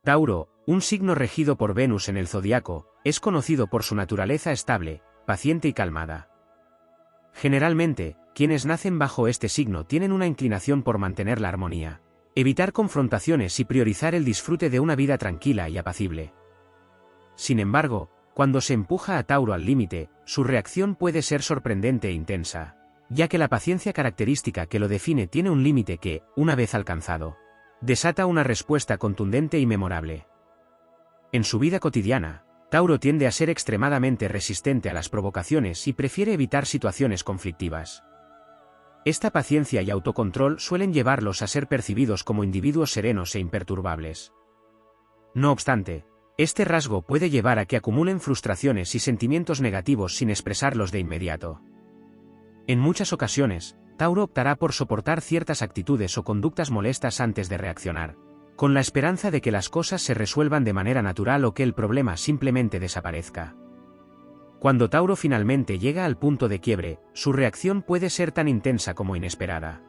Tauro, un signo regido por Venus en el zodiaco, es conocido por su naturaleza estable, paciente y calmada. Generalmente, quienes nacen bajo este signo tienen una inclinación por mantener la armonía, evitar confrontaciones y priorizar el disfrute de una vida tranquila y apacible. Sin embargo, cuando se empuja a Tauro al límite, su reacción puede ser sorprendente e intensa, ya que la paciencia característica que lo define tiene un límite que, una vez alcanzado, desata una respuesta contundente y memorable. En su vida cotidiana, Tauro tiende a ser extremadamente resistente a las provocaciones y prefiere evitar situaciones conflictivas. Esta paciencia y autocontrol suelen llevarlos a ser percibidos como individuos serenos e imperturbables. No obstante, este rasgo puede llevar a que acumulen frustraciones y sentimientos negativos sin expresarlos de inmediato. En muchas ocasiones, Tauro optará por soportar ciertas actitudes o conductas molestas antes de reaccionar, con la esperanza de que las cosas se resuelvan de manera natural o que el problema simplemente desaparezca. Cuando Tauro finalmente llega al punto de quiebre, su reacción puede ser tan intensa como inesperada.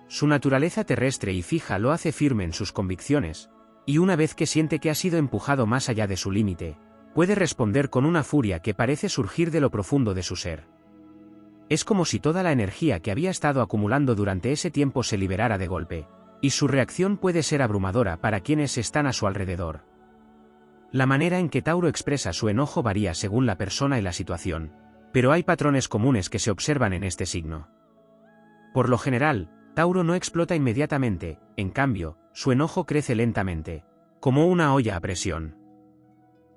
Su naturaleza terrestre y fija lo hace firme en sus convicciones, y una vez que siente que ha sido empujado más allá de su límite, puede responder con una furia que parece surgir de lo profundo de su ser. Es como si toda la energía que había estado acumulando durante ese tiempo se liberara de golpe, y su reacción puede ser abrumadora para quienes están a su alrededor. La manera en que Tauro expresa su enojo varía según la persona y la situación, pero hay patrones comunes que se observan en este signo. Por lo general, Tauro no explota inmediatamente, en cambio, su enojo crece lentamente, como una olla a presión.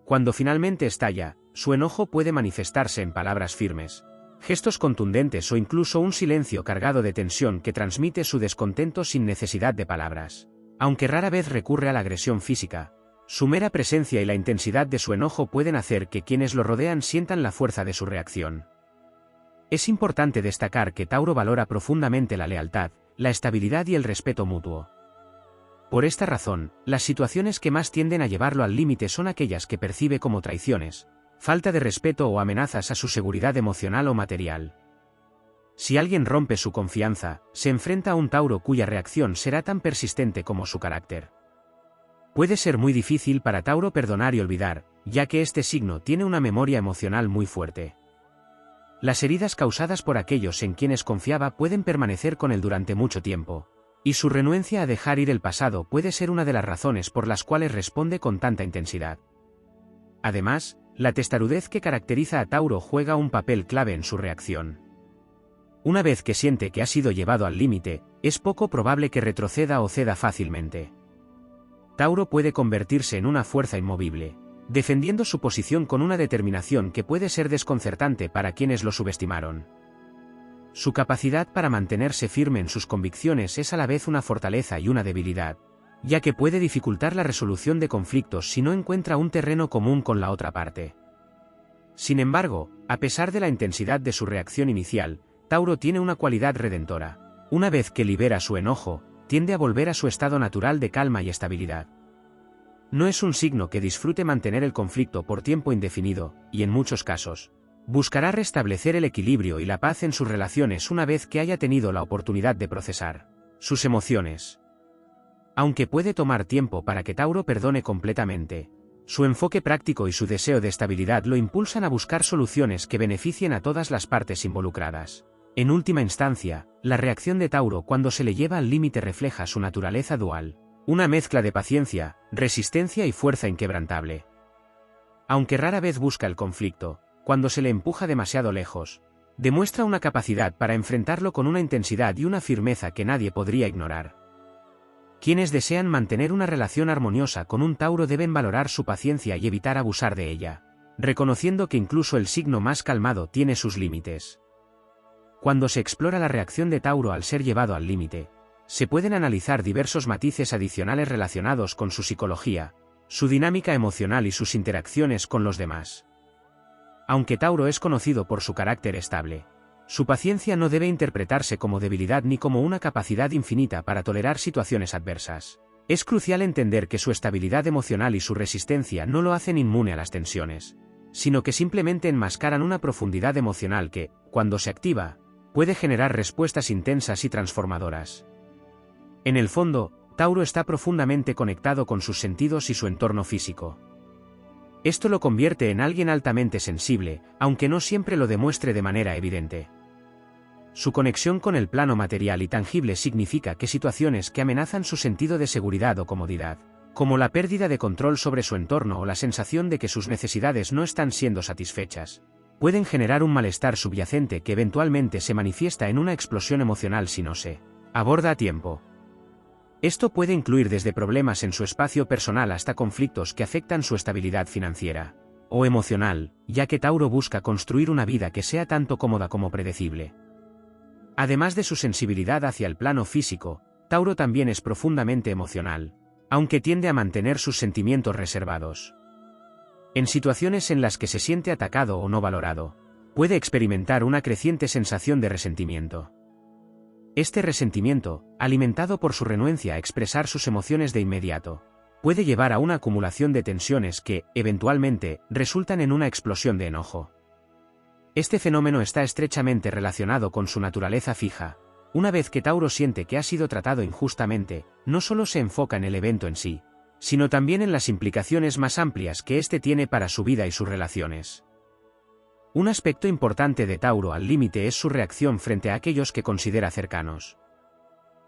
Cuando finalmente estalla, su enojo puede manifestarse en palabras firmes, gestos contundentes o incluso un silencio cargado de tensión que transmite su descontento sin necesidad de palabras. Aunque rara vez recurre a la agresión física, su mera presencia y la intensidad de su enojo pueden hacer que quienes lo rodean sientan la fuerza de su reacción. Es importante destacar que Tauro valora profundamente la lealtad, la estabilidad y el respeto mutuo. Por esta razón, las situaciones que más tienden a llevarlo al límite son aquellas que percibe como traiciones, falta de respeto o amenazas a su seguridad emocional o material. Si alguien rompe su confianza, se enfrenta a un Tauro cuya reacción será tan persistente como su carácter. Puede ser muy difícil para Tauro perdonar y olvidar, ya que este signo tiene una memoria emocional muy fuerte. Las heridas causadas por aquellos en quienes confiaba pueden permanecer con él durante mucho tiempo, y su renuencia a dejar ir el pasado puede ser una de las razones por las cuales responde con tanta intensidad. Además, la testarudez que caracteriza a Tauro juega un papel clave en su reacción. Una vez que siente que ha sido llevado al límite, es poco probable que retroceda o ceda fácilmente. Tauro puede convertirse en una fuerza inmovible, defendiendo su posición con una determinación que puede ser desconcertante para quienes lo subestimaron. Su capacidad para mantenerse firme en sus convicciones es a la vez una fortaleza y una debilidad, ya que puede dificultar la resolución de conflictos si no encuentra un terreno común con la otra parte. Sin embargo, a pesar de la intensidad de su reacción inicial, Tauro tiene una cualidad redentora. Una vez que libera su enojo, tiende a volver a su estado natural de calma y estabilidad. No es un signo que disfrute mantener el conflicto por tiempo indefinido, y en muchos casos, buscará restablecer el equilibrio y la paz en sus relaciones una vez que haya tenido la oportunidad de procesar sus emociones. Aunque puede tomar tiempo para que Tauro perdone completamente, su enfoque práctico y su deseo de estabilidad lo impulsan a buscar soluciones que beneficien a todas las partes involucradas. En última instancia, la reacción de Tauro cuando se le lleva al límite refleja su naturaleza dual, una mezcla de paciencia, resistencia y fuerza inquebrantable. Aunque rara vez busca el conflicto, cuando se le empuja demasiado lejos, demuestra una capacidad para enfrentarlo con una intensidad y una firmeza que nadie podría ignorar. Quienes desean mantener una relación armoniosa con un Tauro deben valorar su paciencia y evitar abusar de ella, reconociendo que incluso el signo más calmado tiene sus límites. Cuando se explora la reacción de Tauro al ser llevado al límite, se pueden analizar diversos matices adicionales relacionados con su psicología, su dinámica emocional y sus interacciones con los demás. Aunque Tauro es conocido por su carácter estable, su paciencia no debe interpretarse como debilidad ni como una capacidad infinita para tolerar situaciones adversas. Es crucial entender que su estabilidad emocional y su resistencia no lo hacen inmune a las tensiones, sino que simplemente enmascaran una profundidad emocional que, cuando se activa, puede generar respuestas intensas y transformadoras. En el fondo, Tauro está profundamente conectado con sus sentidos y su entorno físico. Esto lo convierte en alguien altamente sensible, aunque no siempre lo demuestre de manera evidente. Su conexión con el plano material y tangible significa que situaciones que amenazan su sentido de seguridad o comodidad, como la pérdida de control sobre su entorno o la sensación de que sus necesidades no están siendo satisfechas, pueden generar un malestar subyacente que eventualmente se manifiesta en una explosión emocional si no se aborda a tiempo. Esto puede incluir desde problemas en su espacio personal hasta conflictos que afectan su estabilidad financiera o emocional, ya que Tauro busca construir una vida que sea tanto cómoda como predecible. Además de su sensibilidad hacia el plano físico, Tauro también es profundamente emocional, aunque tiende a mantener sus sentimientos reservados. En situaciones en las que se siente atacado o no valorado, puede experimentar una creciente sensación de resentimiento. Este resentimiento, alimentado por su renuencia a expresar sus emociones de inmediato, puede llevar a una acumulación de tensiones que, eventualmente, resultan en una explosión de enojo. Este fenómeno está estrechamente relacionado con su naturaleza fija. Una vez que Tauro siente que ha sido tratado injustamente, no solo se enfoca en el evento en sí, sino también en las implicaciones más amplias que éste tiene para su vida y sus relaciones. Un aspecto importante de Tauro al límite es su reacción frente a aquellos que considera cercanos.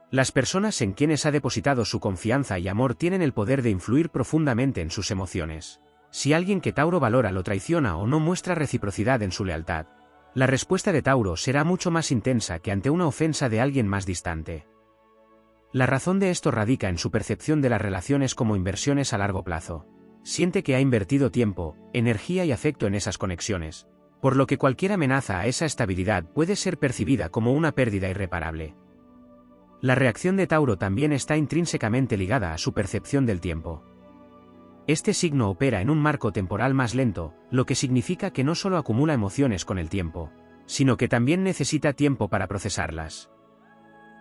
Las personas en quienes ha depositado su confianza y amor tienen el poder de influir profundamente en sus emociones. Si alguien que Tauro valora lo traiciona o no muestra reciprocidad en su lealtad, la respuesta de Tauro será mucho más intensa que ante una ofensa de alguien más distante. La razón de esto radica en su percepción de las relaciones como inversiones a largo plazo. Siente que ha invertido tiempo, energía y afecto en esas conexiones, por lo que cualquier amenaza a esa estabilidad puede ser percibida como una pérdida irreparable. La reacción de Tauro también está intrínsecamente ligada a su percepción del tiempo. Este signo opera en un marco temporal más lento, lo que significa que no solo acumula emociones con el tiempo, sino que también necesita tiempo para procesarlas.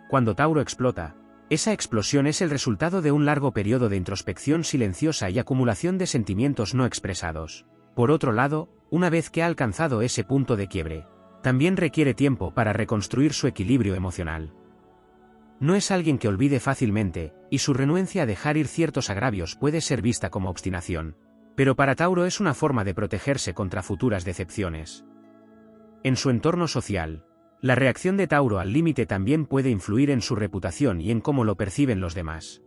Cuando Tauro explota, esa explosión es el resultado de un largo periodo de introspección silenciosa y acumulación de sentimientos no expresados. Por otro lado, una vez que ha alcanzado ese punto de quiebre, también requiere tiempo para reconstruir su equilibrio emocional. No es alguien que olvide fácilmente, y su renuencia a dejar ir ciertos agravios puede ser vista como obstinación. Pero para Tauro es una forma de protegerse contra futuras decepciones. En su entorno social, la reacción de Tauro al límite también puede influir en su reputación y en cómo lo perciben los demás.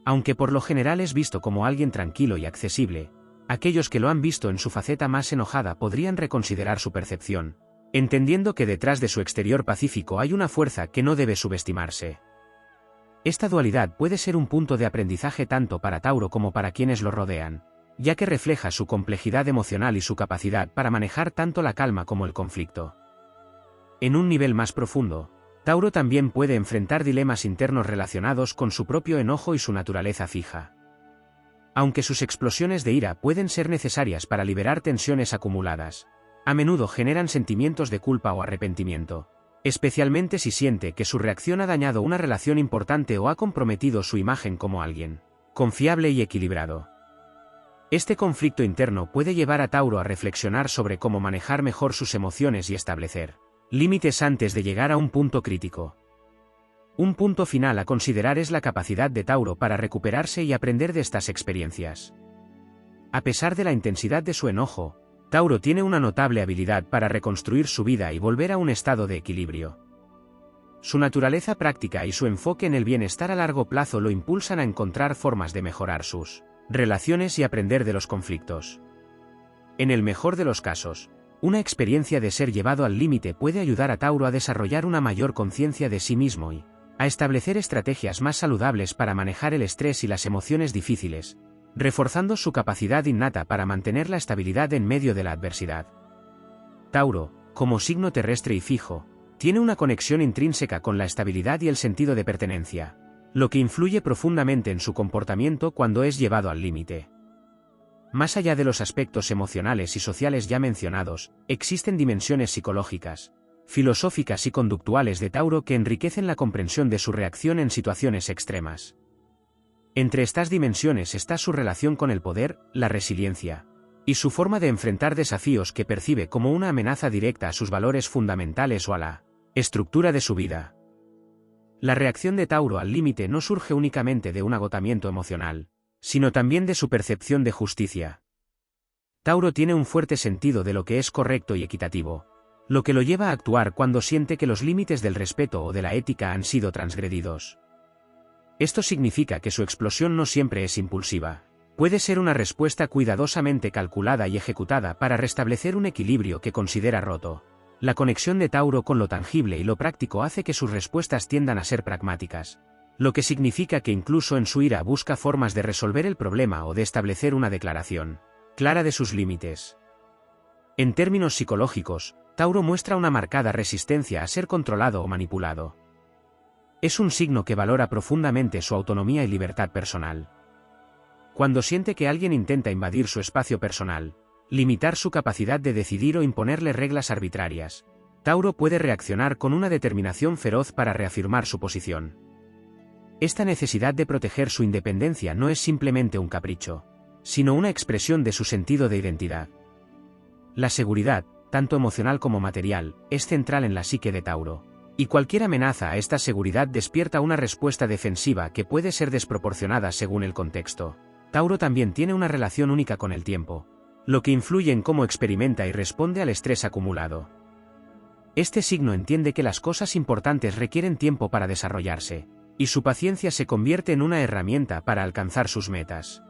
Aunque por lo general es visto como alguien tranquilo y accesible, aquellos que lo han visto en su faceta más enojada podrían reconsiderar su percepción, entendiendo que detrás de su exterior pacífico hay una fuerza que no debe subestimarse. Esta dualidad puede ser un punto de aprendizaje tanto para Tauro como para quienes lo rodean, ya que refleja su complejidad emocional y su capacidad para manejar tanto la calma como el conflicto. En un nivel más profundo, Tauro también puede enfrentar dilemas internos relacionados con su propio enojo y su naturaleza fija. Aunque sus explosiones de ira pueden ser necesarias para liberar tensiones acumuladas, a menudo generan sentimientos de culpa o arrepentimiento, especialmente si siente que su reacción ha dañado una relación importante o ha comprometido su imagen como alguien confiable y equilibrado. Este conflicto interno puede llevar a Tauro a reflexionar sobre cómo manejar mejor sus emociones y establecer límites antes de llegar a un punto crítico. Un punto final a considerar es la capacidad de Tauro para recuperarse y aprender de estas experiencias. A pesar de la intensidad de su enojo, Tauro tiene una notable habilidad para reconstruir su vida y volver a un estado de equilibrio. Su naturaleza práctica y su enfoque en el bienestar a largo plazo lo impulsan a encontrar formas de mejorar sus relaciones y aprender de los conflictos. En el mejor de los casos, una experiencia de ser llevado al límite puede ayudar a Tauro a desarrollar una mayor conciencia de sí mismo y a establecer estrategias más saludables para manejar el estrés y las emociones difíciles, reforzando su capacidad innata para mantener la estabilidad en medio de la adversidad. Tauro, como signo terrestre y fijo, tiene una conexión intrínseca con la estabilidad y el sentido de pertenencia, lo que influye profundamente en su comportamiento cuando es llevado al límite. Más allá de los aspectos emocionales y sociales ya mencionados, existen dimensiones psicológicas, filosóficas y conductuales de Tauro que enriquecen la comprensión de su reacción en situaciones extremas. Entre estas dimensiones está su relación con el poder, la resiliencia, y su forma de enfrentar desafíos que percibe como una amenaza directa a sus valores fundamentales o a la estructura de su vida. La reacción de Tauro al límite no surge únicamente de un agotamiento emocional, sino también de su percepción de justicia. Tauro tiene un fuerte sentido de lo que es correcto y equitativo, lo que lo lleva a actuar cuando siente que los límites del respeto o de la ética han sido transgredidos. Esto significa que su explosión no siempre es impulsiva. Puede ser una respuesta cuidadosamente calculada y ejecutada para restablecer un equilibrio que considera roto. La conexión de Tauro con lo tangible y lo práctico hace que sus respuestas tiendan a ser pragmáticas, lo que significa que incluso en su ira busca formas de resolver el problema o de establecer una declaración clara de sus límites. En términos psicológicos, Tauro muestra una marcada resistencia a ser controlado o manipulado. Es un signo que valora profundamente su autonomía y libertad personal. Cuando siente que alguien intenta invadir su espacio personal, limitar su capacidad de decidir o imponerle reglas arbitrarias, Tauro puede reaccionar con una determinación feroz para reafirmar su posición. Esta necesidad de proteger su independencia no es simplemente un capricho, sino una expresión de su sentido de identidad. La seguridad, tanto emocional como material, es central en la psique de Tauro, y cualquier amenaza a esta seguridad despierta una respuesta defensiva que puede ser desproporcionada según el contexto. Tauro también tiene una relación única con el tiempo, lo que influye en cómo experimenta y responde al estrés acumulado. Este signo entiende que las cosas importantes requieren tiempo para desarrollarse, y su paciencia se convierte en una herramienta para alcanzar sus metas.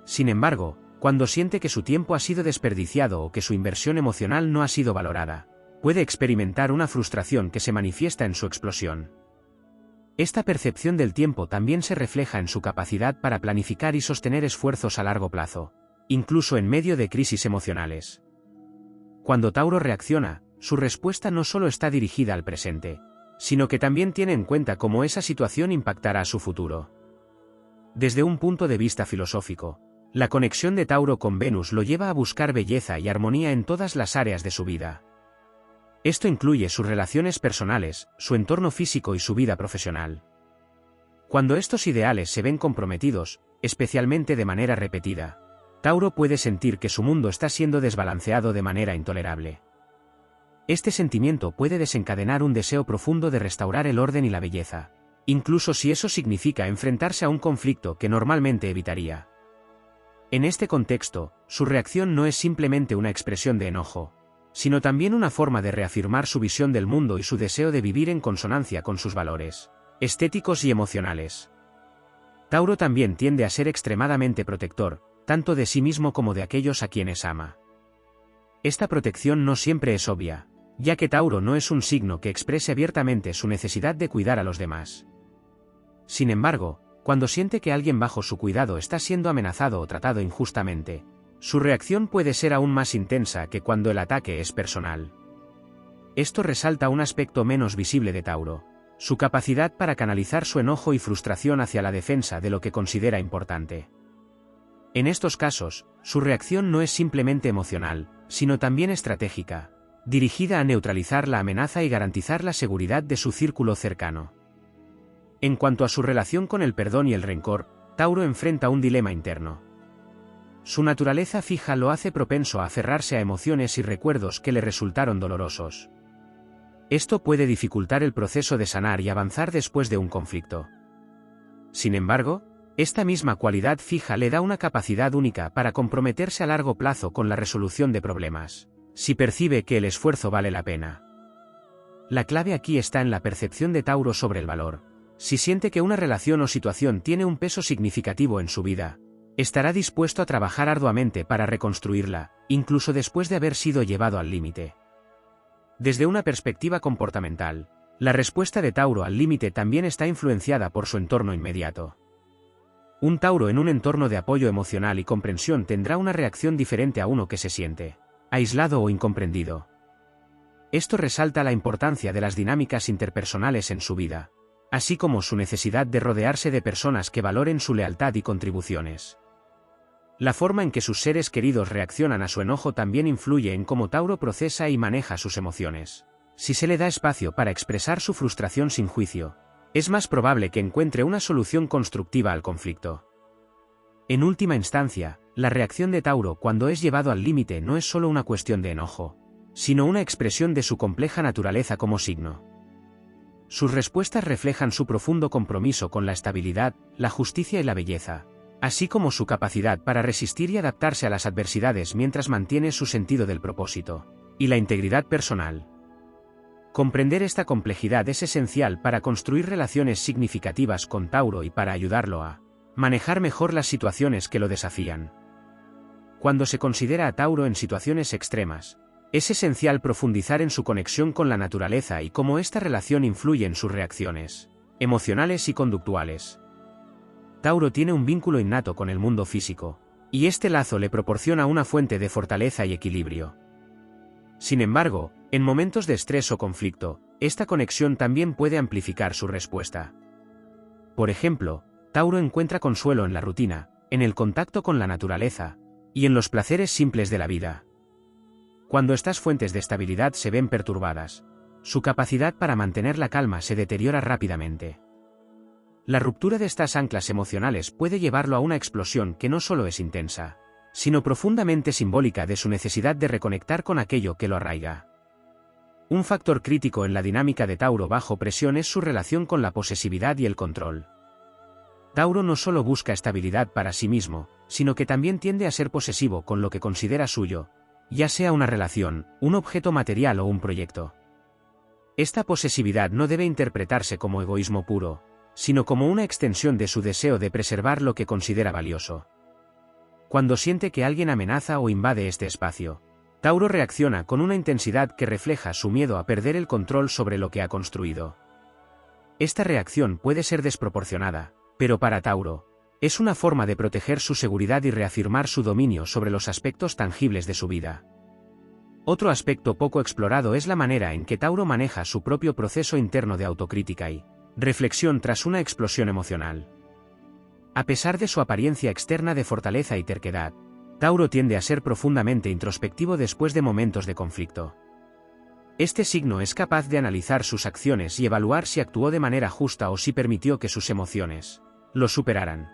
Sin embargo, cuando siente que su tiempo ha sido desperdiciado o que su inversión emocional no ha sido valorada, puede experimentar una frustración que se manifiesta en su explosión. Esta percepción del tiempo también se refleja en su capacidad para planificar y sostener esfuerzos a largo plazo, incluso en medio de crisis emocionales. Cuando Tauro reacciona, su respuesta no solo está dirigida al presente, sino que también tiene en cuenta cómo esa situación impactará su futuro. Desde un punto de vista filosófico, la conexión de Tauro con Venus lo lleva a buscar belleza y armonía en todas las áreas de su vida. Esto incluye sus relaciones personales, su entorno físico y su vida profesional. Cuando estos ideales se ven comprometidos, especialmente de manera repetida, Tauro puede sentir que su mundo está siendo desbalanceado de manera intolerable. Este sentimiento puede desencadenar un deseo profundo de restaurar el orden y la belleza, incluso si eso significa enfrentarse a un conflicto que normalmente evitaría. En este contexto, su reacción no es simplemente una expresión de enojo, sino también una forma de reafirmar su visión del mundo y su deseo de vivir en consonancia con sus valores estéticos y emocionales. Tauro también tiende a ser extremadamente protector, tanto de sí mismo como de aquellos a quienes ama. Esta protección no siempre es obvia, ya que Tauro no es un signo que exprese abiertamente su necesidad de cuidar a los demás. Sin embargo, cuando siente que alguien bajo su cuidado está siendo amenazado o tratado injustamente, su reacción puede ser aún más intensa que cuando el ataque es personal. Esto resalta un aspecto menos visible de Tauro, su capacidad para canalizar su enojo y frustración hacia la defensa de lo que considera importante. En estos casos, su reacción no es simplemente emocional, sino también estratégica, dirigida a neutralizar la amenaza y garantizar la seguridad de su círculo cercano. En cuanto a su relación con el perdón y el rencor, Tauro enfrenta un dilema interno. Su naturaleza fija lo hace propenso a aferrarse a emociones y recuerdos que le resultaron dolorosos. Esto puede dificultar el proceso de sanar y avanzar después de un conflicto. Sin embargo, esta misma cualidad fija le da una capacidad única para comprometerse a largo plazo con la resolución de problemas, si percibe que el esfuerzo vale la pena. La clave aquí está en la percepción de Tauro sobre el valor. Si siente que una relación o situación tiene un peso significativo en su vida, estará dispuesto a trabajar arduamente para reconstruirla, incluso después de haber sido llevado al límite. Desde una perspectiva comportamental, la respuesta de Tauro al límite también está influenciada por su entorno inmediato. Un Tauro en un entorno de apoyo emocional y comprensión tendrá una reacción diferente a uno que se siente aislado o incomprendido. Esto resalta la importancia de las dinámicas interpersonales en su vida, así como su necesidad de rodearse de personas que valoren su lealtad y contribuciones. La forma en que sus seres queridos reaccionan a su enojo también influye en cómo Tauro procesa y maneja sus emociones. Si se le da espacio para expresar su frustración sin juicio, es más probable que encuentre una solución constructiva al conflicto. En última instancia, la reacción de Tauro cuando es llevado al límite no es solo una cuestión de enojo, sino una expresión de su compleja naturaleza como signo. Sus respuestas reflejan su profundo compromiso con la estabilidad, la justicia y la belleza, así como su capacidad para resistir y adaptarse a las adversidades mientras mantiene su sentido del propósito y la integridad personal. Comprender esta complejidad es esencial para construir relaciones significativas con Tauro y para ayudarlo a manejar mejor las situaciones que lo desafían. Cuando se considera a Tauro en situaciones extremas, es esencial profundizar en su conexión con la naturaleza y cómo esta relación influye en sus reacciones emocionales y conductuales. Tauro tiene un vínculo innato con el mundo físico, y este lazo le proporciona una fuente de fortaleza y equilibrio. Sin embargo, en momentos de estrés o conflicto, esta conexión también puede amplificar su respuesta. Por ejemplo, Tauro encuentra consuelo en la rutina, en el contacto con la naturaleza, y en los placeres simples de la vida. Cuando estas fuentes de estabilidad se ven perturbadas, su capacidad para mantener la calma se deteriora rápidamente. La ruptura de estas anclas emocionales puede llevarlo a una explosión que no solo es intensa, sino profundamente simbólica de su necesidad de reconectar con aquello que lo arraiga. Un factor crítico en la dinámica de Tauro bajo presión es su relación con la posesividad y el control. Tauro no solo busca estabilidad para sí mismo, sino que también tiende a ser posesivo con lo que considera suyo, ya sea una relación, un objeto material o un proyecto. Esta posesividad no debe interpretarse como egoísmo puro, sino como una extensión de su deseo de preservar lo que considera valioso. Cuando siente que alguien amenaza o invade este espacio, Tauro reacciona con una intensidad que refleja su miedo a perder el control sobre lo que ha construido. Esta reacción puede ser desproporcionada, pero para Tauro, es una forma de proteger su seguridad y reafirmar su dominio sobre los aspectos tangibles de su vida. Otro aspecto poco explorado es la manera en que Tauro maneja su propio proceso interno de autocrítica y reflexión tras una explosión emocional. A pesar de su apariencia externa de fortaleza y terquedad, Tauro tiende a ser profundamente introspectivo después de momentos de conflicto. Este signo es capaz de analizar sus acciones y evaluar si actuó de manera justa o si permitió que sus emociones lo superaran.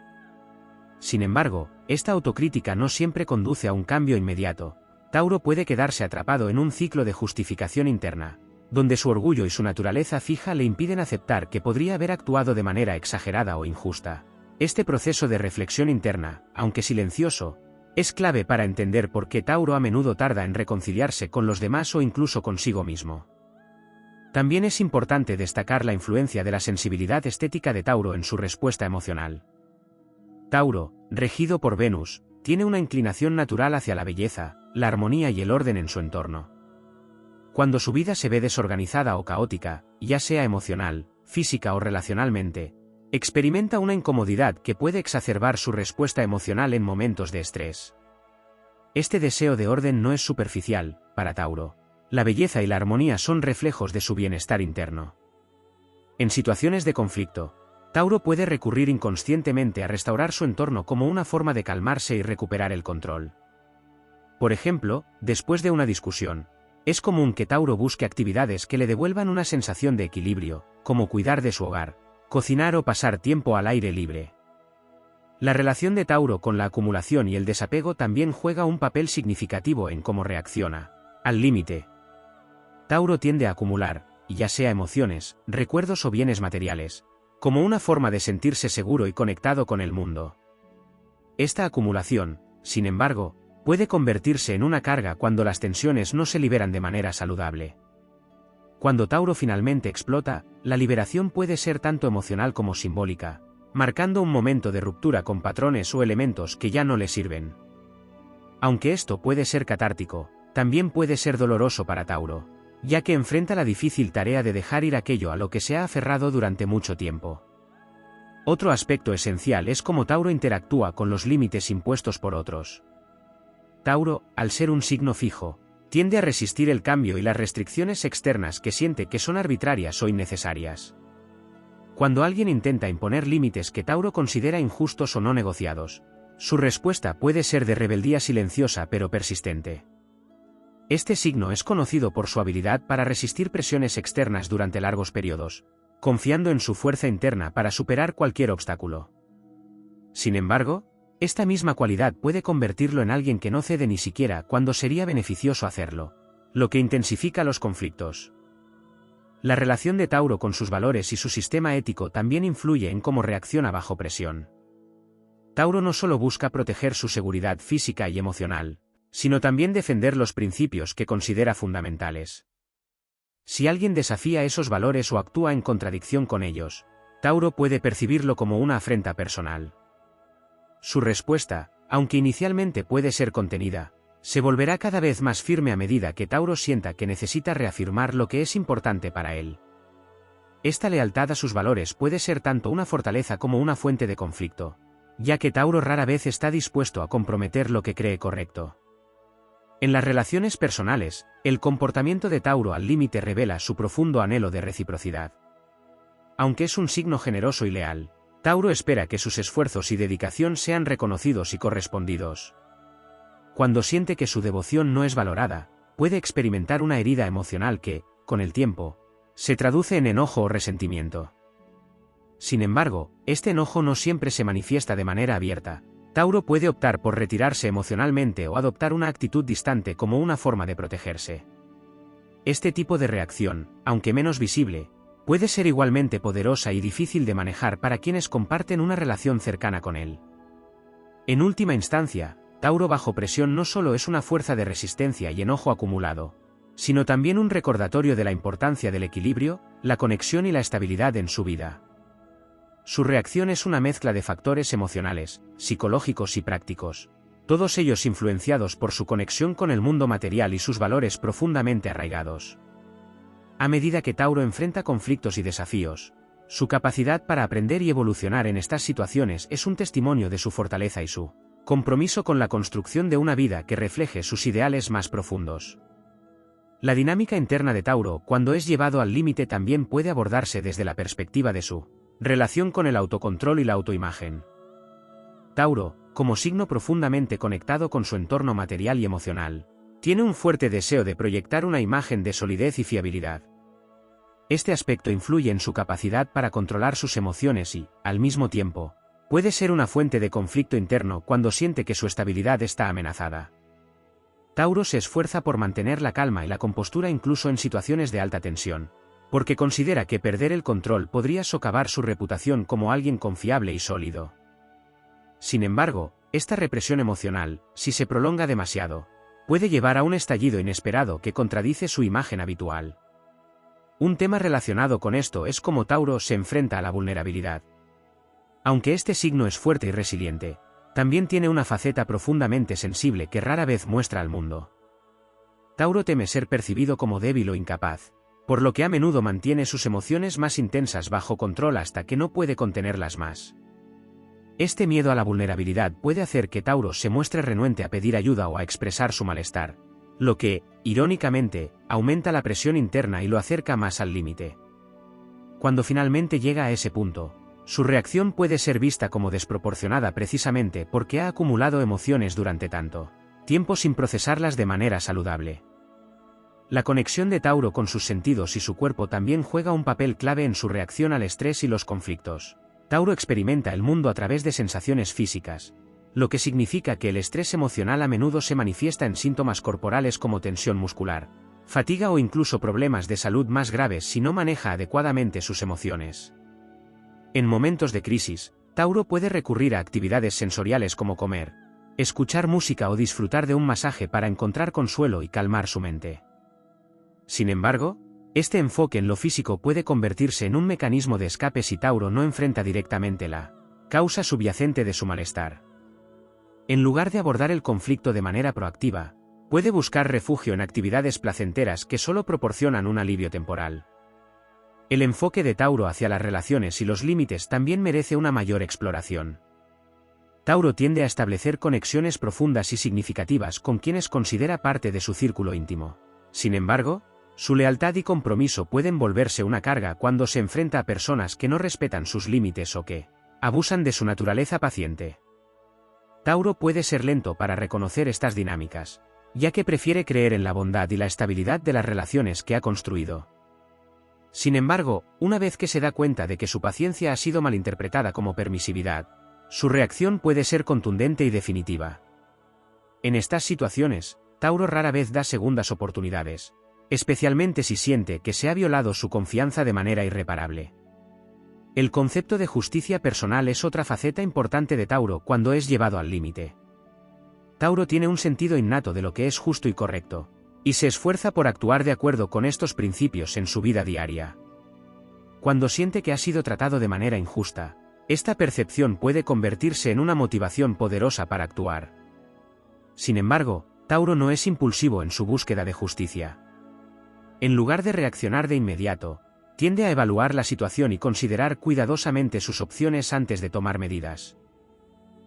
Sin embargo, esta autocrítica no siempre conduce a un cambio inmediato. Tauro puede quedarse atrapado en un ciclo de justificación interna, donde su orgullo y su naturaleza fija le impiden aceptar que podría haber actuado de manera exagerada o injusta. Este proceso de reflexión interna, aunque silencioso, es clave para entender por qué Tauro a menudo tarda en reconciliarse con los demás o incluso consigo mismo. También es importante destacar la influencia de la sensibilidad estética de Tauro en su respuesta emocional. Tauro, regido por Venus, tiene una inclinación natural hacia la belleza, la armonía y el orden en su entorno. Cuando su vida se ve desorganizada o caótica, ya sea emocional, física o relacionalmente, experimenta una incomodidad que puede exacerbar su respuesta emocional en momentos de estrés. Este deseo de orden no es superficial, para Tauro. La belleza y la armonía son reflejos de su bienestar interno. En situaciones de conflicto, Tauro puede recurrir inconscientemente a restaurar su entorno como una forma de calmarse y recuperar el control. Por ejemplo, después de una discusión, es común que Tauro busque actividades que le devuelvan una sensación de equilibrio, como cuidar de su hogar, cocinar o pasar tiempo al aire libre. La relación de Tauro con la acumulación y el desapego también juega un papel significativo en cómo reacciona al límite. Tauro tiende a acumular, ya sea emociones, recuerdos o bienes materiales, como una forma de sentirse seguro y conectado con el mundo. Esta acumulación, sin embargo, puede convertirse en una carga cuando las tensiones no se liberan de manera saludable. Cuando Tauro finalmente explota, la liberación puede ser tanto emocional como simbólica, marcando un momento de ruptura con patrones o elementos que ya no le sirven. Aunque esto puede ser catártico, también puede ser doloroso para Tauro, ya que enfrenta la difícil tarea de dejar ir aquello a lo que se ha aferrado durante mucho tiempo. Otro aspecto esencial es cómo Tauro interactúa con los límites impuestos por otros. Tauro, al ser un signo fijo, tiende a resistir el cambio y las restricciones externas que siente que son arbitrarias o innecesarias. Cuando alguien intenta imponer límites que Tauro considera injustos o no negociados, su respuesta puede ser de rebeldía silenciosa pero persistente. Este signo es conocido por su habilidad para resistir presiones externas durante largos periodos, confiando en su fuerza interna para superar cualquier obstáculo. Sin embargo, esta misma cualidad puede convertirlo en alguien que no cede ni siquiera cuando sería beneficioso hacerlo, lo que intensifica los conflictos. La relación de Tauro con sus valores y su sistema ético también influye en cómo reacciona bajo presión. Tauro no solo busca proteger su seguridad física y emocional, sino también defender los principios que considera fundamentales. Si alguien desafía esos valores o actúa en contradicción con ellos, Tauro puede percibirlo como una afrenta personal. Su respuesta, aunque inicialmente puede ser contenida, se volverá cada vez más firme a medida que Tauro sienta que necesita reafirmar lo que es importante para él. Esta lealtad a sus valores puede ser tanto una fortaleza como una fuente de conflicto, ya que Tauro rara vez está dispuesto a comprometer lo que cree correcto. En las relaciones personales, el comportamiento de Tauro al límite revela su profundo anhelo de reciprocidad. Aunque es un signo generoso y leal, Tauro espera que sus esfuerzos y dedicación sean reconocidos y correspondidos. Cuando siente que su devoción no es valorada, puede experimentar una herida emocional que, con el tiempo, se traduce en enojo o resentimiento. Sin embargo, este enojo no siempre se manifiesta de manera abierta. Tauro puede optar por retirarse emocionalmente o adoptar una actitud distante como una forma de protegerse. Este tipo de reacción, aunque menos visible, puede ser igualmente poderosa y difícil de manejar para quienes comparten una relación cercana con él. En última instancia, Tauro bajo presión no solo es una fuerza de resistencia y enojo acumulado, sino también un recordatorio de la importancia del equilibrio, la conexión y la estabilidad en su vida. Su reacción es una mezcla de factores emocionales, psicológicos y prácticos, todos ellos influenciados por su conexión con el mundo material y sus valores profundamente arraigados. A medida que Tauro enfrenta conflictos y desafíos, su capacidad para aprender y evolucionar en estas situaciones es un testimonio de su fortaleza y su compromiso con la construcción de una vida que refleje sus ideales más profundos. La dinámica interna de Tauro cuando es llevado al límite también puede abordarse desde la perspectiva de su relación con el autocontrol y la autoimagen. Tauro, como signo profundamente conectado con su entorno material y emocional, tiene un fuerte deseo de proyectar una imagen de solidez y fiabilidad. Este aspecto influye en su capacidad para controlar sus emociones y, al mismo tiempo, puede ser una fuente de conflicto interno cuando siente que su estabilidad está amenazada. Tauro se esfuerza por mantener la calma y la compostura incluso en situaciones de alta tensión, porque considera que perder el control podría socavar su reputación como alguien confiable y sólido. Sin embargo, esta represión emocional, si se prolonga demasiado, puede llevar a un estallido inesperado que contradice su imagen habitual. Un tema relacionado con esto es cómo Tauro se enfrenta a la vulnerabilidad. Aunque este signo es fuerte y resiliente, también tiene una faceta profundamente sensible que rara vez muestra al mundo. Tauro teme ser percibido como débil o incapaz, por lo que a menudo mantiene sus emociones más intensas bajo control hasta que no puede contenerlas más. Este miedo a la vulnerabilidad puede hacer que Tauro se muestre renuente a pedir ayuda o a expresar su malestar, lo que, irónicamente, aumenta la presión interna y lo acerca más al límite. Cuando finalmente llega a ese punto, su reacción puede ser vista como desproporcionada precisamente porque ha acumulado emociones durante tanto tiempo sin procesarlas de manera saludable. La conexión de Tauro con sus sentidos y su cuerpo también juega un papel clave en su reacción al estrés y los conflictos. Tauro experimenta el mundo a través de sensaciones físicas, lo que significa que el estrés emocional a menudo se manifiesta en síntomas corporales como tensión muscular, fatiga o incluso problemas de salud más graves si no maneja adecuadamente sus emociones. En momentos de crisis, Tauro puede recurrir a actividades sensoriales como comer, escuchar música o disfrutar de un masaje para encontrar consuelo y calmar su mente. Sin embargo, este enfoque en lo físico puede convertirse en un mecanismo de escape si Tauro no enfrenta directamente la causa subyacente de su malestar. En lugar de abordar el conflicto de manera proactiva, puede buscar refugio en actividades placenteras que solo proporcionan un alivio temporal. El enfoque de Tauro hacia las relaciones y los límites también merece una mayor exploración. Tauro tiende a establecer conexiones profundas y significativas con quienes considera parte de su círculo íntimo. Sin embargo, su lealtad y compromiso pueden volverse una carga cuando se enfrenta a personas que no respetan sus límites o que abusan de su naturaleza paciente. Tauro puede ser lento para reconocer estas dinámicas, ya que prefiere creer en la bondad y la estabilidad de las relaciones que ha construido. Sin embargo, una vez que se da cuenta de que su paciencia ha sido malinterpretada como permisividad, su reacción puede ser contundente y definitiva. En estas situaciones, Tauro rara vez da segundas oportunidades, especialmente si siente que se ha violado su confianza de manera irreparable. El concepto de justicia personal es otra faceta importante de Tauro cuando es llevado al límite. Tauro tiene un sentido innato de lo que es justo y correcto, y se esfuerza por actuar de acuerdo con estos principios en su vida diaria. Cuando siente que ha sido tratado de manera injusta, esta percepción puede convertirse en una motivación poderosa para actuar. Sin embargo, Tauro no es impulsivo en su búsqueda de justicia. En lugar de reaccionar de inmediato, tiende a evaluar la situación y considerar cuidadosamente sus opciones antes de tomar medidas.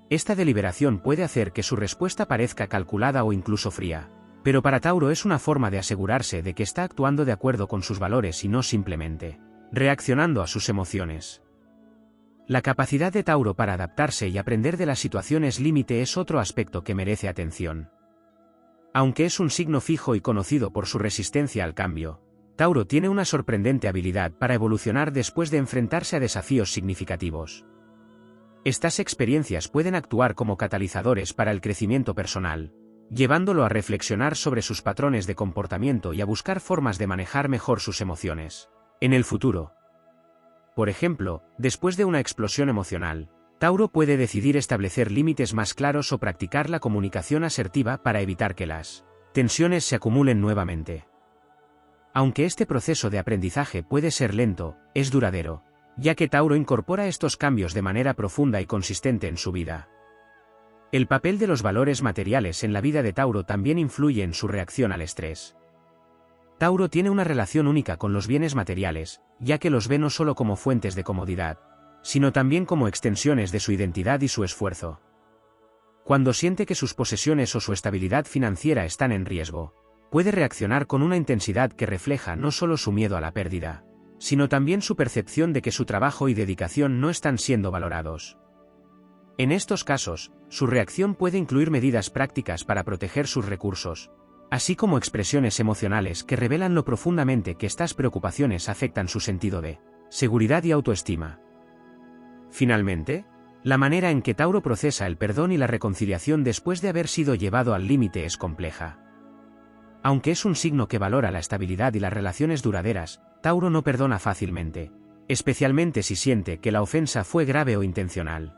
Esta deliberación puede hacer que su respuesta parezca calculada o incluso fría, pero para Tauro es una forma de asegurarse de que está actuando de acuerdo con sus valores y no simplemente reaccionando a sus emociones. La capacidad de Tauro para adaptarse y aprender de las situaciones límite es otro aspecto que merece atención. Aunque es un signo fijo y conocido por su resistencia al cambio, Tauro tiene una sorprendente habilidad para evolucionar después de enfrentarse a desafíos significativos. Estas experiencias pueden actuar como catalizadores para el crecimiento personal, llevándolo a reflexionar sobre sus patrones de comportamiento y a buscar formas de manejar mejor sus emociones en el futuro. Por ejemplo, después de una explosión emocional, Tauro puede decidir establecer límites más claros o practicar la comunicación asertiva para evitar que las tensiones se acumulen nuevamente. Aunque este proceso de aprendizaje puede ser lento, es duradero, ya que Tauro incorpora estos cambios de manera profunda y consistente en su vida. El papel de los valores materiales en la vida de Tauro también influye en su reacción al estrés. Tauro tiene una relación única con los bienes materiales, ya que los ve no solo como fuentes de comodidad, sino también como extensiones de su identidad y su esfuerzo. Cuando siente que sus posesiones o su estabilidad financiera están en riesgo, puede reaccionar con una intensidad que refleja no solo su miedo a la pérdida, sino también su percepción de que su trabajo y dedicación no están siendo valorados. En estos casos, su reacción puede incluir medidas prácticas para proteger sus recursos, así como expresiones emocionales que revelan lo profundamente que estas preocupaciones afectan su sentido de seguridad y autoestima. Finalmente, la manera en que Tauro procesa el perdón y la reconciliación después de haber sido llevado al límite es compleja. Aunque es un signo que valora la estabilidad y las relaciones duraderas, Tauro no perdona fácilmente, especialmente si siente que la ofensa fue grave o intencional.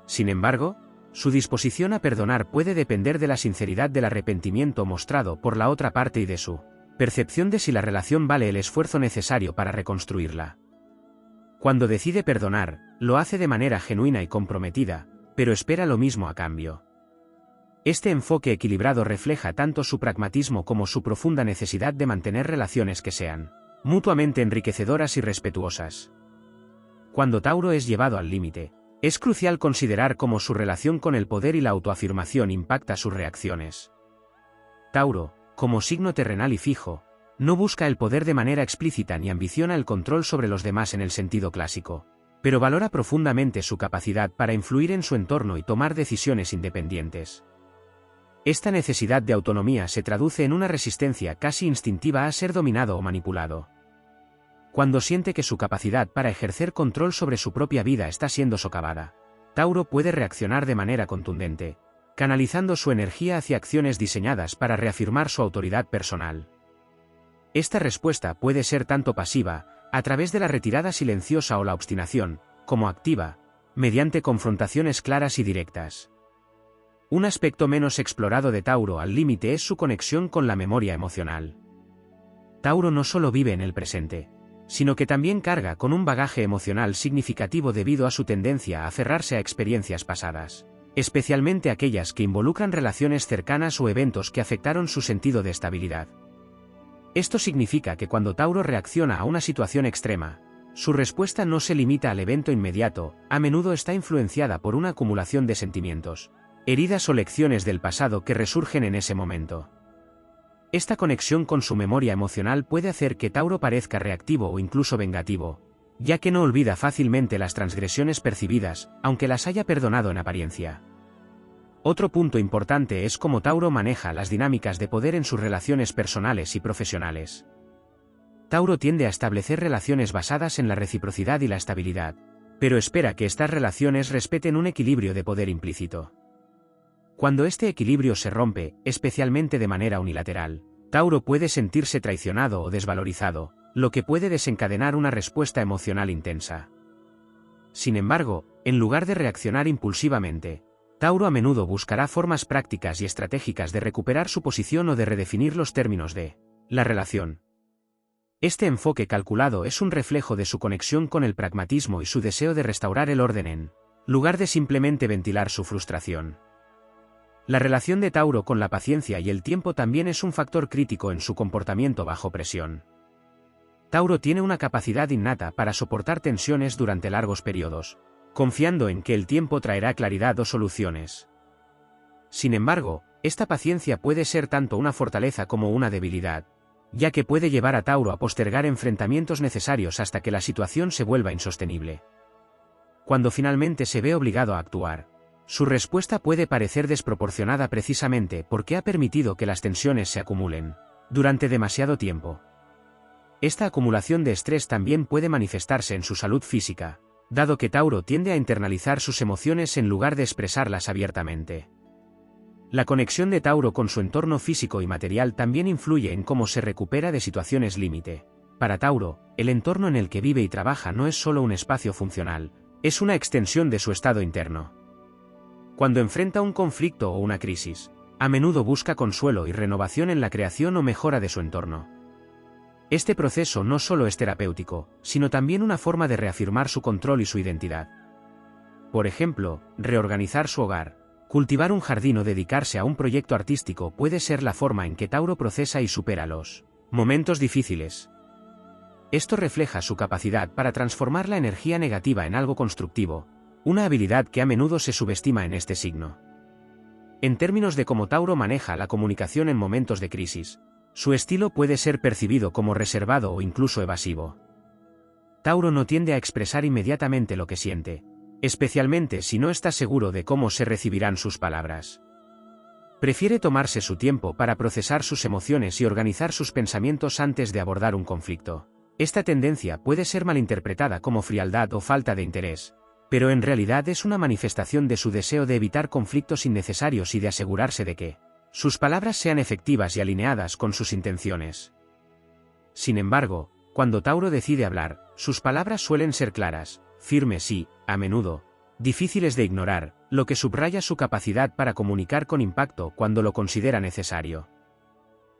Sin embargo, su disposición a perdonar puede depender de la sinceridad del arrepentimiento mostrado por la otra parte y de su percepción de si la relación vale el esfuerzo necesario para reconstruirla. Cuando decide perdonar, lo hace de manera genuina y comprometida, pero espera lo mismo a cambio. Este enfoque equilibrado refleja tanto su pragmatismo como su profunda necesidad de mantener relaciones que sean mutuamente enriquecedoras y respetuosas. Cuando Tauro es llevado al límite, es crucial considerar cómo su relación con el poder y la autoafirmación impacta sus reacciones. Tauro, como signo terrenal y fijo, no busca el poder de manera explícita ni ambiciona el control sobre los demás en el sentido clásico, pero valora profundamente su capacidad para influir en su entorno y tomar decisiones independientes. Esta necesidad de autonomía se traduce en una resistencia casi instintiva a ser dominado o manipulado. Cuando siente que su capacidad para ejercer control sobre su propia vida está siendo socavada, Tauro puede reaccionar de manera contundente, canalizando su energía hacia acciones diseñadas para reafirmar su autoridad personal. Esta respuesta puede ser tanto pasiva, a través de la retirada silenciosa o la obstinación, como activa, mediante confrontaciones claras y directas. Un aspecto menos explorado de Tauro al límite es su conexión con la memoria emocional. Tauro no solo vive en el presente, sino que también carga con un bagaje emocional significativo debido a su tendencia a aferrarse a experiencias pasadas, especialmente aquellas que involucran relaciones cercanas o eventos que afectaron su sentido de estabilidad. Esto significa que cuando Tauro reacciona a una situación extrema, su respuesta no se limita al evento inmediato, a menudo está influenciada por una acumulación de sentimientos, heridas o lecciones del pasado que resurgen en ese momento. Esta conexión con su memoria emocional puede hacer que Tauro parezca reactivo o incluso vengativo, ya que no olvida fácilmente las transgresiones percibidas, aunque las haya perdonado en apariencia. Otro punto importante es cómo Tauro maneja las dinámicas de poder en sus relaciones personales y profesionales. Tauro tiende a establecer relaciones basadas en la reciprocidad y la estabilidad, pero espera que estas relaciones respeten un equilibrio de poder implícito. Cuando este equilibrio se rompe, especialmente de manera unilateral, Tauro puede sentirse traicionado o desvalorizado, lo que puede desencadenar una respuesta emocional intensa. Sin embargo, en lugar de reaccionar impulsivamente, Tauro a menudo buscará formas prácticas y estratégicas de recuperar su posición o de redefinir los términos de la relación. Este enfoque calculado es un reflejo de su conexión con el pragmatismo y su deseo de restaurar el orden en lugar de simplemente ventilar su frustración. La relación de Tauro con la paciencia y el tiempo también es un factor crítico en su comportamiento bajo presión. Tauro tiene una capacidad innata para soportar tensiones durante largos periodos, confiando en que el tiempo traerá claridad o soluciones. Sin embargo, esta paciencia puede ser tanto una fortaleza como una debilidad, ya que puede llevar a Tauro a postergar enfrentamientos necesarios hasta que la situación se vuelva insostenible. Cuando finalmente se ve obligado a actuar, su respuesta puede parecer desproporcionada precisamente porque ha permitido que las tensiones se acumulen durante demasiado tiempo. Esta acumulación de estrés también puede manifestarse en su salud física, dado que Tauro tiende a internalizar sus emociones en lugar de expresarlas abiertamente. La conexión de Tauro con su entorno físico y material también influye en cómo se recupera de situaciones límite. Para Tauro, el entorno en el que vive y trabaja no es solo un espacio funcional, es una extensión de su estado interno. Cuando enfrenta un conflicto o una crisis, a menudo busca consuelo y renovación en la creación o mejora de su entorno. Este proceso no solo es terapéutico, sino también una forma de reafirmar su control y su identidad. Por ejemplo, reorganizar su hogar, cultivar un jardín o dedicarse a un proyecto artístico puede ser la forma en que Tauro procesa y supera los momentos difíciles. Esto refleja su capacidad para transformar la energía negativa en algo constructivo, una habilidad que a menudo se subestima en este signo. En términos de cómo Tauro maneja la comunicación en momentos de crisis, su estilo puede ser percibido como reservado o incluso evasivo. Tauro no tiende a expresar inmediatamente lo que siente, especialmente si no está seguro de cómo se recibirán sus palabras. Prefiere tomarse su tiempo para procesar sus emociones y organizar sus pensamientos antes de abordar un conflicto. Esta tendencia puede ser malinterpretada como frialdad o falta de interés, pero en realidad es una manifestación de su deseo de evitar conflictos innecesarios y de asegurarse de que sus palabras sean efectivas y alineadas con sus intenciones. Sin embargo, cuando Tauro decide hablar, sus palabras suelen ser claras, firmes y, a menudo, difíciles de ignorar, lo que subraya su capacidad para comunicar con impacto cuando lo considera necesario.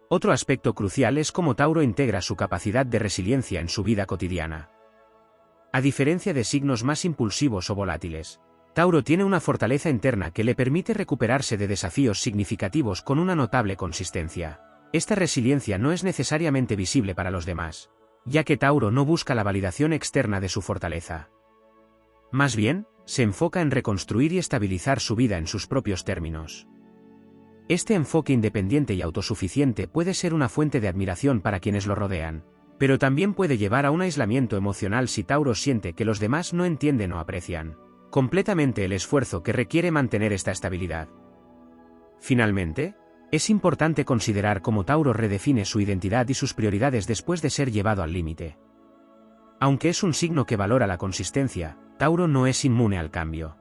Otro aspecto crucial es cómo Tauro integra su capacidad de resiliencia en su vida cotidiana. A diferencia de signos más impulsivos o volátiles, Tauro tiene una fortaleza interna que le permite recuperarse de desafíos significativos con una notable consistencia. Esta resiliencia no es necesariamente visible para los demás, ya que Tauro no busca la validación externa de su fortaleza. Más bien, se enfoca en reconstruir y estabilizar su vida en sus propios términos. Este enfoque independiente y autosuficiente puede ser una fuente de admiración para quienes lo rodean, pero también puede llevar a un aislamiento emocional si Tauro siente que los demás no entienden o aprecian completamente el esfuerzo que requiere mantener esta estabilidad. Finalmente, es importante considerar cómo Tauro redefine su identidad y sus prioridades después de ser llevado al límite. Aunque es un signo que valora la consistencia, Tauro no es inmune al cambio.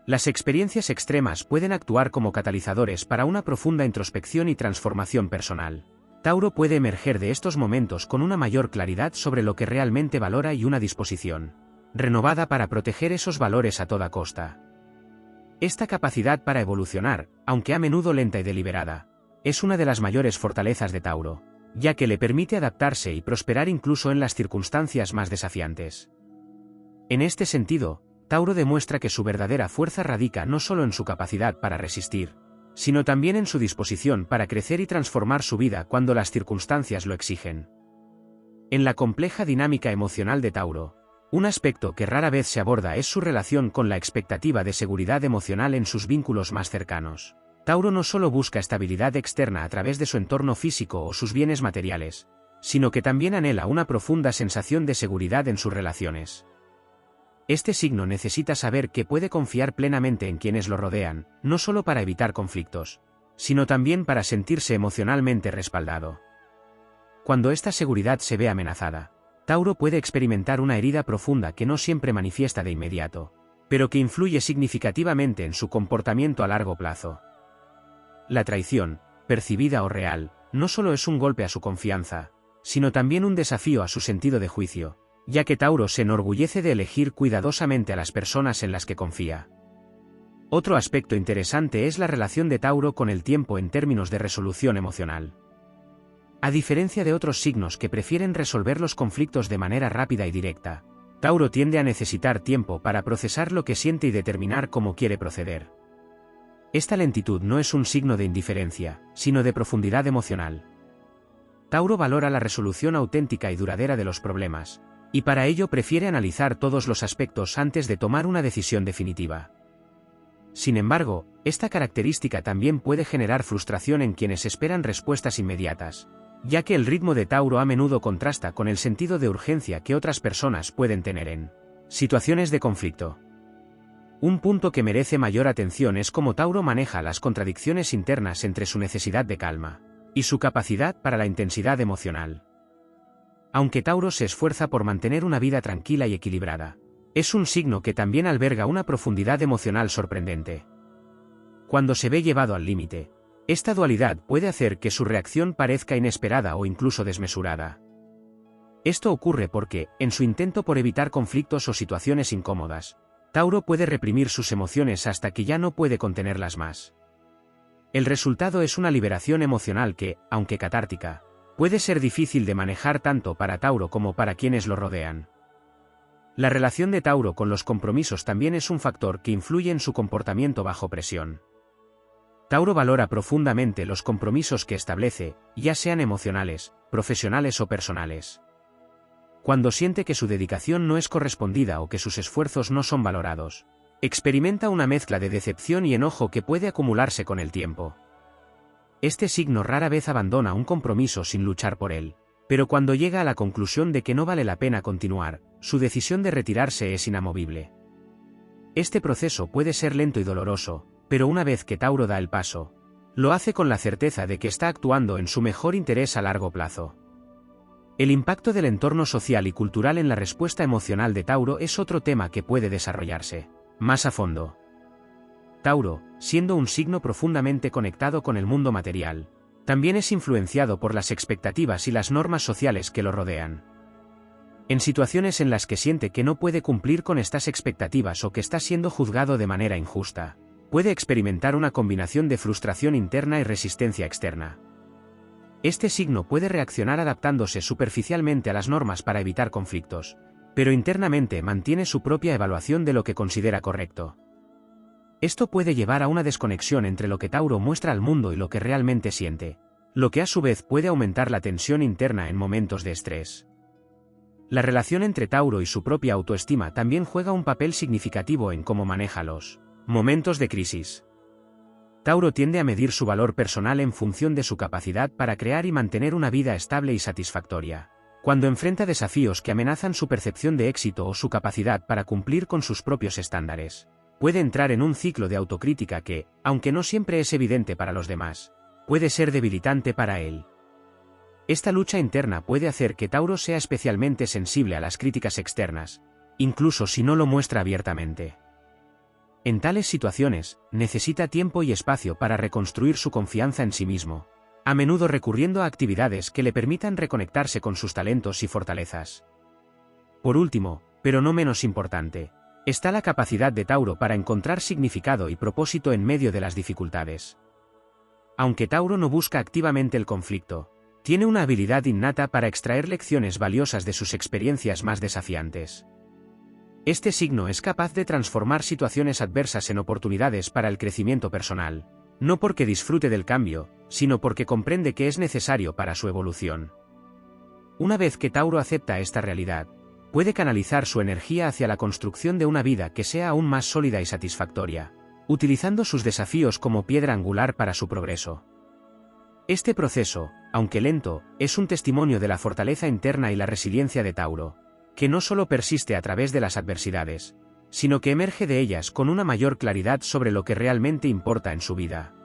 Las experiencias extremas pueden actuar como catalizadores para una profunda introspección y transformación personal. Tauro puede emerger de estos momentos con una mayor claridad sobre lo que realmente valora y una disposición renovada para proteger esos valores a toda costa. Esta capacidad para evolucionar, aunque a menudo lenta y deliberada, es una de las mayores fortalezas de Tauro, ya que le permite adaptarse y prosperar incluso en las circunstancias más desafiantes. En este sentido, Tauro demuestra que su verdadera fuerza radica no solo en su capacidad para resistir, sino también en su disposición para crecer y transformar su vida cuando las circunstancias lo exigen. En la compleja dinámica emocional de Tauro, un aspecto que rara vez se aborda es su relación con la expectativa de seguridad emocional en sus vínculos más cercanos. Tauro no solo busca estabilidad externa a través de su entorno físico o sus bienes materiales, sino que también anhela una profunda sensación de seguridad en sus relaciones. Este signo necesita saber que puede confiar plenamente en quienes lo rodean, no solo para evitar conflictos, sino también para sentirse emocionalmente respaldado. Cuando esta seguridad se ve amenazada, Tauro puede experimentar una herida profunda que no siempre manifiesta de inmediato, pero que influye significativamente en su comportamiento a largo plazo. La traición, percibida o real, no solo es un golpe a su confianza, sino también un desafío a su sentido de juicio, ya que Tauro se enorgullece de elegir cuidadosamente a las personas en las que confía. Otro aspecto interesante es la relación de Tauro con el tiempo en términos de resolución emocional. A diferencia de otros signos que prefieren resolver los conflictos de manera rápida y directa, Tauro tiende a necesitar tiempo para procesar lo que siente y determinar cómo quiere proceder. Esta lentitud no es un signo de indiferencia, sino de profundidad emocional. Tauro valora la resolución auténtica y duradera de los problemas, y para ello prefiere analizar todos los aspectos antes de tomar una decisión definitiva. Sin embargo, esta característica también puede generar frustración en quienes esperan respuestas inmediatas, ya que el ritmo de Tauro a menudo contrasta con el sentido de urgencia que otras personas pueden tener en situaciones de conflicto. Un punto que merece mayor atención es cómo Tauro maneja las contradicciones internas entre su necesidad de calma y su capacidad para la intensidad emocional. Aunque Tauro se esfuerza por mantener una vida tranquila y equilibrada, es un signo que también alberga una profundidad emocional sorprendente. Cuando se ve llevado al límite, esta dualidad puede hacer que su reacción parezca inesperada o incluso desmesurada. Esto ocurre porque, en su intento por evitar conflictos o situaciones incómodas, Tauro puede reprimir sus emociones hasta que ya no puede contenerlas más. El resultado es una liberación emocional que, aunque catártica, puede ser difícil de manejar tanto para Tauro como para quienes lo rodean. La relación de Tauro con los compromisos también es un factor que influye en su comportamiento bajo presión. Tauro valora profundamente los compromisos que establece, ya sean emocionales, profesionales o personales. Cuando siente que su dedicación no es correspondida o que sus esfuerzos no son valorados, experimenta una mezcla de decepción y enojo que puede acumularse con el tiempo. Este signo rara vez abandona un compromiso sin luchar por él, pero cuando llega a la conclusión de que no vale la pena continuar, su decisión de retirarse es inamovible. Este proceso puede ser lento y doloroso, pero una vez que Tauro da el paso, lo hace con la certeza de que está actuando en su mejor interés a largo plazo. El impacto del entorno social y cultural en la respuesta emocional de Tauro es otro tema que puede desarrollarse más a fondo. Tauro, siendo un signo profundamente conectado con el mundo material, también es influenciado por las expectativas y las normas sociales que lo rodean. En situaciones en las que siente que no puede cumplir con estas expectativas o que está siendo juzgado de manera injusta, puede experimentar una combinación de frustración interna y resistencia externa. Este signo puede reaccionar adaptándose superficialmente a las normas para evitar conflictos, pero internamente mantiene su propia evaluación de lo que considera correcto. Esto puede llevar a una desconexión entre lo que Tauro muestra al mundo y lo que realmente siente, lo que a su vez puede aumentar la tensión interna en momentos de estrés. La relación entre Tauro y su propia autoestima también juega un papel significativo en cómo maneja los momentos de crisis. Tauro tiende a medir su valor personal en función de su capacidad para crear y mantener una vida estable y satisfactoria. Cuando enfrenta desafíos que amenazan su percepción de éxito o su capacidad para cumplir con sus propios estándares, puede entrar en un ciclo de autocrítica que, aunque no siempre es evidente para los demás, puede ser debilitante para él. Esta lucha interna puede hacer que Tauro sea especialmente sensible a las críticas externas, incluso si no lo muestra abiertamente. En tales situaciones, necesita tiempo y espacio para reconstruir su confianza en sí mismo, a menudo recurriendo a actividades que le permitan reconectarse con sus talentos y fortalezas. Por último, pero no menos importante, está la capacidad de Tauro para encontrar significado y propósito en medio de las dificultades. Aunque Tauro no busca activamente el conflicto, tiene una habilidad innata para extraer lecciones valiosas de sus experiencias más desafiantes. Este signo es capaz de transformar situaciones adversas en oportunidades para el crecimiento personal, no porque disfrute del cambio, sino porque comprende que es necesario para su evolución. Una vez que Tauro acepta esta realidad, puede canalizar su energía hacia la construcción de una vida que sea aún más sólida y satisfactoria, utilizando sus desafíos como piedra angular para su progreso. Este proceso, aunque lento, es un testimonio de la fortaleza interna y la resiliencia de Tauro, que no solo persiste a través de las adversidades, sino que emerge de ellas con una mayor claridad sobre lo que realmente importa en su vida.